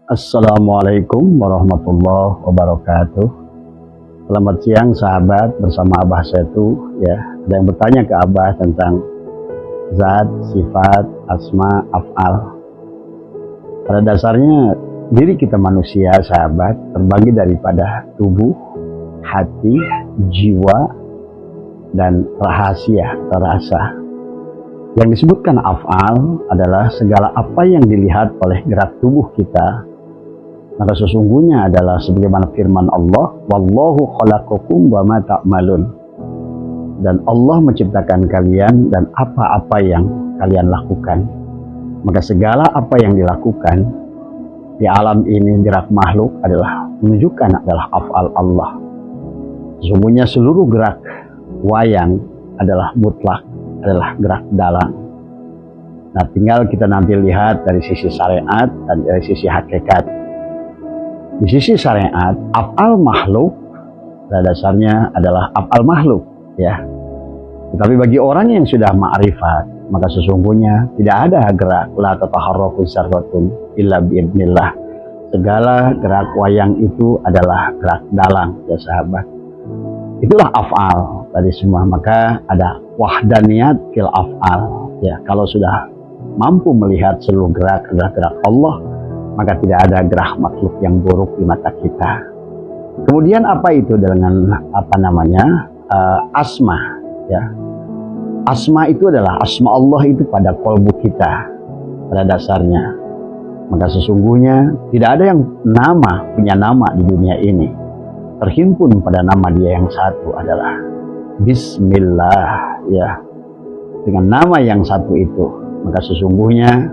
Assalamualaikum warahmatullahi wabarakatuh. Selamat siang sahabat, bersama Abah Setu ya. Ada yang bertanya ke Abah tentang zat, sifat, asma, af'al. Pada dasarnya diri kita manusia sahabat terbagi daripada tubuh, hati, jiwa, dan rahasia atau rasa. Yang disebutkan af'al adalah segala apa yang dilihat oleh gerak tubuh kita. Maka sesungguhnya adalah sebagaimana firman Allah, wallahu khalaqakum wa ma ta'malun. Dan Allah menciptakan kalian dan apa-apa yang kalian lakukan. Maka segala apa yang dilakukan di alam ini, gerak makhluk adalah menunjukkan adalah af'al Allah. Sesungguhnya seluruh gerak wayang adalah mutlak, adalah gerak dalang. Nah, tinggal kita nanti lihat dari sisi syariat dan dari sisi hakikat. Di sisi syariat, af'al makhluk pada dasarnya adalah af'al makhluk, ya. Tetapi bagi orang yang sudah ma'rifat, maka sesungguhnya tidak ada gerak la tataharraku zarratun illa biidznillah. Segala gerak wayang itu adalah gerak dalang, ya sahabat. Itulah af'al tadi semua. Maka ada wahdaniyat fil af'al, ya. Kalau sudah mampu melihat seluruh gerak Allah, maka tidak ada gerak makhluk yang buruk di mata kita. Kemudian apa itu dengan asma, ya. Asma itu adalah asma Allah itu pada kolbu kita pada dasarnya. Maka sesungguhnya tidak ada yang punya nama di dunia ini terhimpun pada nama dia yang satu adalah Bismillah, ya. Dengan nama yang satu itu, maka sesungguhnya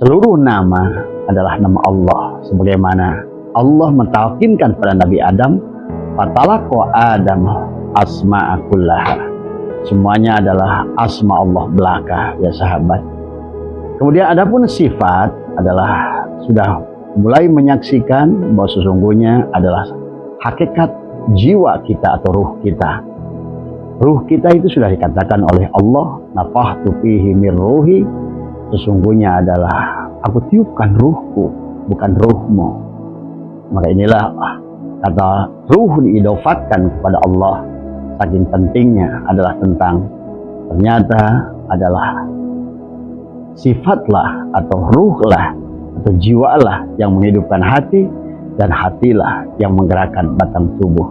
seluruh nama adalah nama Allah. Sebagaimana Allah mentalkinkan pada Nabi Adam, fatalaqa Adam asma'a kullaha. Semuanya adalah asma Allah belaka, ya sahabat. Kemudian adapun sifat adalah sudah mulai menyaksikan bahwa sesungguhnya adalah hakikat jiwa kita atau ruh kita. Ruh kita itu sudah dikatakan oleh Allah, nafahtu fihi min ruhi. Sesungguhnya adalah aku tiupkan ruhku, bukan ruhmu. Maka inilah kata ruh diidofatkan kepada Allah. Saking pentingnya adalah tentang ternyata adalah sifatlah atau ruhlah atau jiwalah yang menghidupkan hati, dan hatilah yang menggerakkan batang tubuh.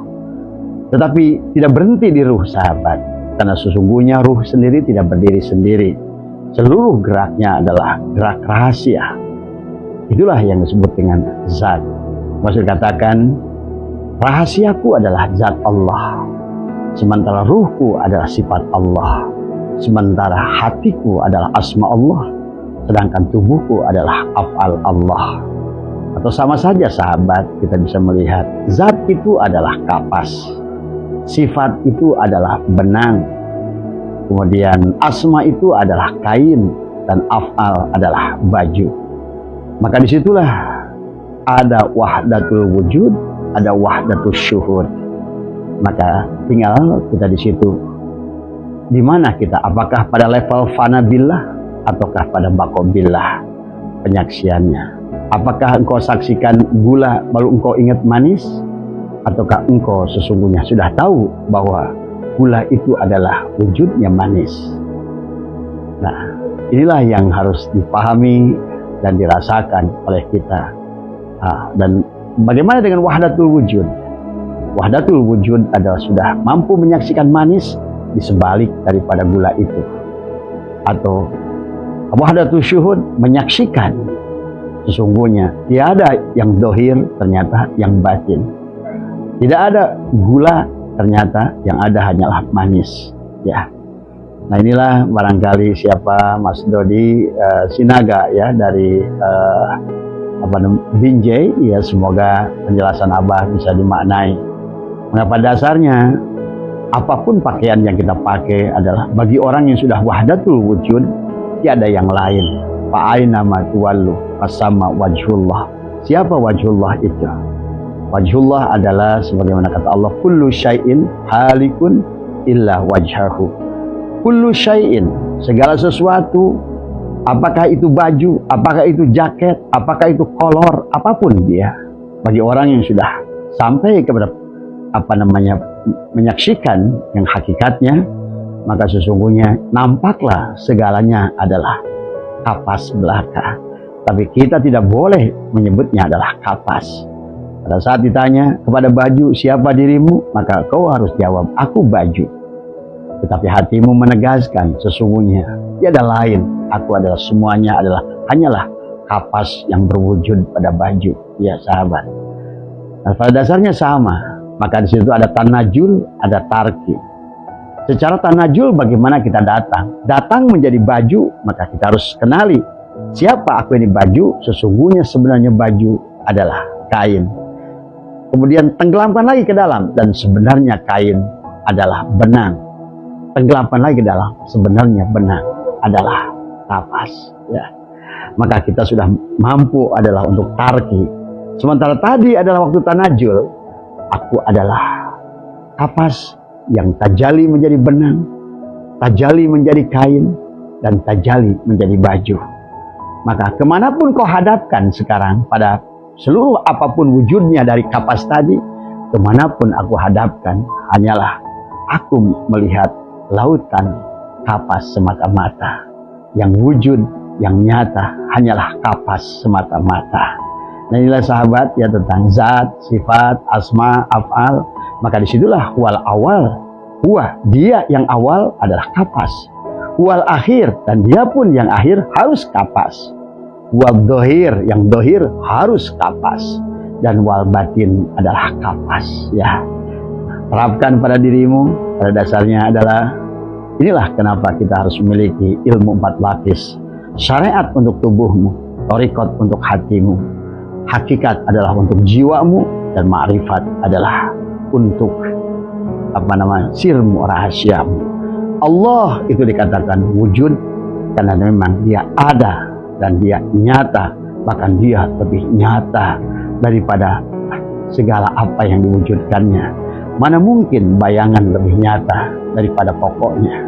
Tetapi tidak berhenti di ruh sahabat, karena sesungguhnya ruh sendiri tidak berdiri sendiri. Seluruh geraknya adalah gerak rahasia. Itulah yang disebut dengan zat. Maksud katakan, rahasiaku adalah zat Allah. Sementara ruhku adalah sifat Allah. Sementara hatiku adalah asma Allah. Sedangkan tubuhku adalah af'al Allah. Atau sama saja sahabat, kita bisa melihat zat itu adalah kapas. Sifat itu adalah benang. Kemudian asma itu adalah kain, dan af'al adalah baju. Maka disitulah ada wahdatul wujud, ada wahdatul syuhud. Maka tinggal kita di situ. Di mana kita? Apakah pada level fana billah ataukah pada baqo billah penyaksiannya? Apakah engkau saksikan gula baru engkau ingat manis? Ataukah engkau sesungguhnya sudah tahu bahwa gula itu adalah wujudnya manis? Nah, inilah yang harus dipahami dan dirasakan oleh kita. Dan bagaimana dengan wahdatul wujud? Wahdatul wujud adalah sudah mampu menyaksikan manis di sebalik daripada gula itu. Atau wahdatul syuhud menyaksikan sesungguhnya tiada yang dohir, ternyata yang batin. Tidak ada gula, ternyata yang ada hanyalah manis, ya. Nah, inilah barangkali siapa Mas Dodi Sinaga, ya, dari Binjai, ya. Semoga penjelasan Abah bisa dimaknai. Mengapa dasarnya apapun pakaian yang kita pakai adalah bagi orang yang sudah wahdatul wujud, tiada yang lain. Fa'aina ma tuwallu fasama wajhullah. Siapa wajhullah itu? Wajhullah adalah sebagaimana kata Allah, kullu syai'in halikun illa wajhahu. Kullu syai'in, segala sesuatu Apakah itu baju, apakah itu jaket, apakah itu kolor, apapun dia. Bagi orang yang sudah sampai kepada menyaksikan yang hakikatnya, maka sesungguhnya nampaklah segalanya adalah kapas belaka. Tapi kita tidak boleh menyebutnya adalah kapas. Pada saat ditanya kepada baju, siapa dirimu? Maka kau harus jawab, aku baju. Tetapi hatimu menegaskan, sesungguhnya tiada lain, aku adalah semuanya hanyalah kapas yang berwujud pada baju. Ya sahabat. Nah, pada dasarnya sama. Maka di situ ada tanajul, ada tarkib. Secara tanajul bagaimana kita datang? Datang menjadi baju, maka kita harus kenali siapa aku ini baju. Sesungguhnya sebenarnya baju adalah kain. Kemudian tenggelamkan lagi ke dalam, dan sebenarnya kain adalah benang. Tenggelamkan lagi ke dalam, sebenarnya benang adalah kapas. Ya. Maka kita sudah mampu adalah untuk tarki. Sementara tadi adalah waktu tanajul, aku adalah kapas yang tajali menjadi benang, tajali menjadi kain, dan tajali menjadi baju. Maka kemanapun kau hadapkan sekarang pada seluruh apapun wujudnya dari kapas tadi, kemanapun aku hadapkan, hanyalah aku melihat lautan kapas semata-mata. Yang wujud, yang nyata, hanyalah kapas semata-mata. Nah inilah sahabat ya tentang zat, sifat, asma, af'al. Maka disitulah wal awal, dia yang awal adalah kapas. Wal akhir, dan dia pun yang akhir harus kapas. Wal dohir, yang dohir harus kapas. Dan wal batin adalah kapas. Ya, terapkan pada dirimu. Pada dasarnya adalah inilah kenapa kita harus memiliki ilmu 4 lapis. Syariat untuk tubuhmu, thariqat untuk hatimu, hakikat adalah untuk jiwamu, dan ma'rifat adalah untuk sirmu, rahasiamu. Allah itu dikatakan wujud karena memang dia ada dan dia nyata, bahkan dia lebih nyata daripada segala apa yang diwujudkannya. Mana mungkin bayangan lebih nyata daripada pokoknya.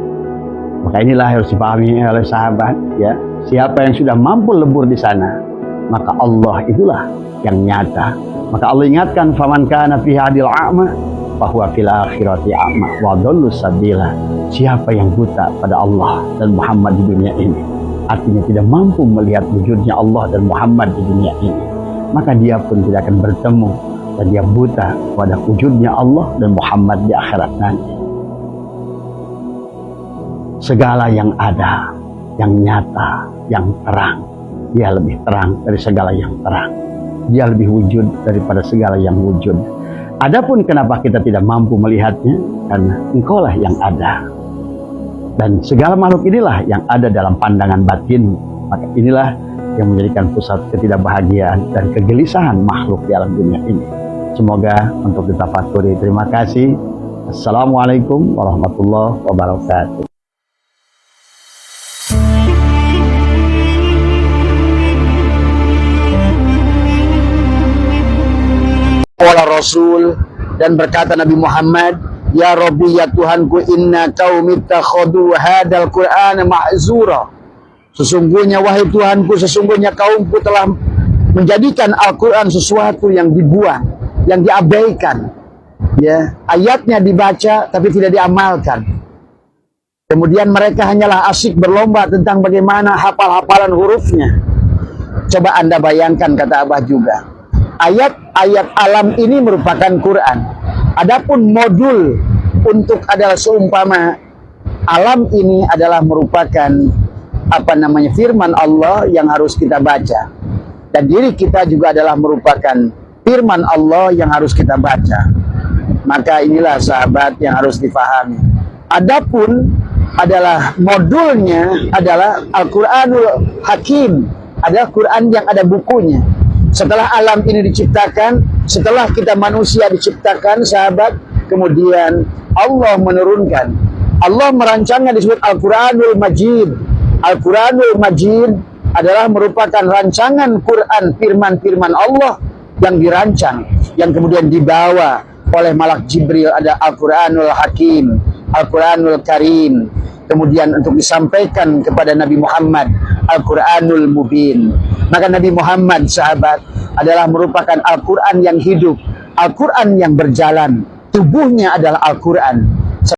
Maka inilah harus dipahami oleh sahabat ya. Siapa yang sudah mampu lebur di sana, maka Allah itulah yang nyata. Maka Allah ingatkan, faman kana fi hadil a'ma bahwa fil akhirati a'ma wa dhallu sabila. Siapa yang buta pada Allah dan Muhammad di dunia ini, artinya tidak mampu melihat wujudnya Allah dan Muhammad di dunia ini, maka dia pun tidak akan bertemu, dan dia buta pada wujudnya Allah dan Muhammad di akhirat nanti. Segala yang ada, yang nyata, yang terang, dia lebih terang dari segala yang terang. Dia lebih wujud daripada segala yang wujud. Adapun kenapa kita tidak mampu melihatnya, karena engkaulah yang ada. Dan segala makhluk inilah yang ada dalam pandangan batin. Maka inilah yang menjadikan pusat ketidakbahagiaan dan kegelisahan makhluk di alam dunia ini. Semoga untuk ditafakuri. Terima kasih. Assalamualaikum warahmatullahi wabarakatuh. Rasul, dan berkata Nabi Muhammad, ya Rabbi, ya Tuhanku, inna qaumi takhadu hadal Qur'ana ma'zura. Sesungguhnya wahai Tuhanku, sesungguhnya kaumku telah menjadikan Al-Quran sesuatu yang dibuang, yang diabaikan. Ya, ayatnya dibaca tapi tidak diamalkan. Kemudian mereka hanyalah asyik berlomba tentang bagaimana hafal-hafalan hurufnya. Coba Anda bayangkan, kata Abah juga, ayat-ayat alam ini merupakan Quran. Adapun modul untuk adalah seumpama alam ini adalah merupakan firman Allah yang harus kita baca. Dan diri kita juga adalah merupakan firman Allah yang harus kita baca. Maka inilah sahabat yang harus difahami. Adapun adalah modulnya adalah Al-Quranul Hakim, adalah Quran yang ada bukunya. Setelah alam ini diciptakan, setelah kita manusia diciptakan, sahabat, kemudian Allah menurunkan, Allah merancangnya disebut Al-Quranul Majid. Al-Quranul Majid adalah merupakan rancangan Quran, firman-firman Allah yang dirancang, yang kemudian dibawa oleh Malak Jibril. Ada Al-Quranul Hakim, Al-Quranul Karim, kemudian untuk disampaikan kepada Nabi Muhammad Al-Quranul Mubin. Maka Nabi Muhammad sahabat adalah merupakan Al-Quran yang hidup, Al-Quran yang berjalan. Tubuhnya adalah Al-Quran.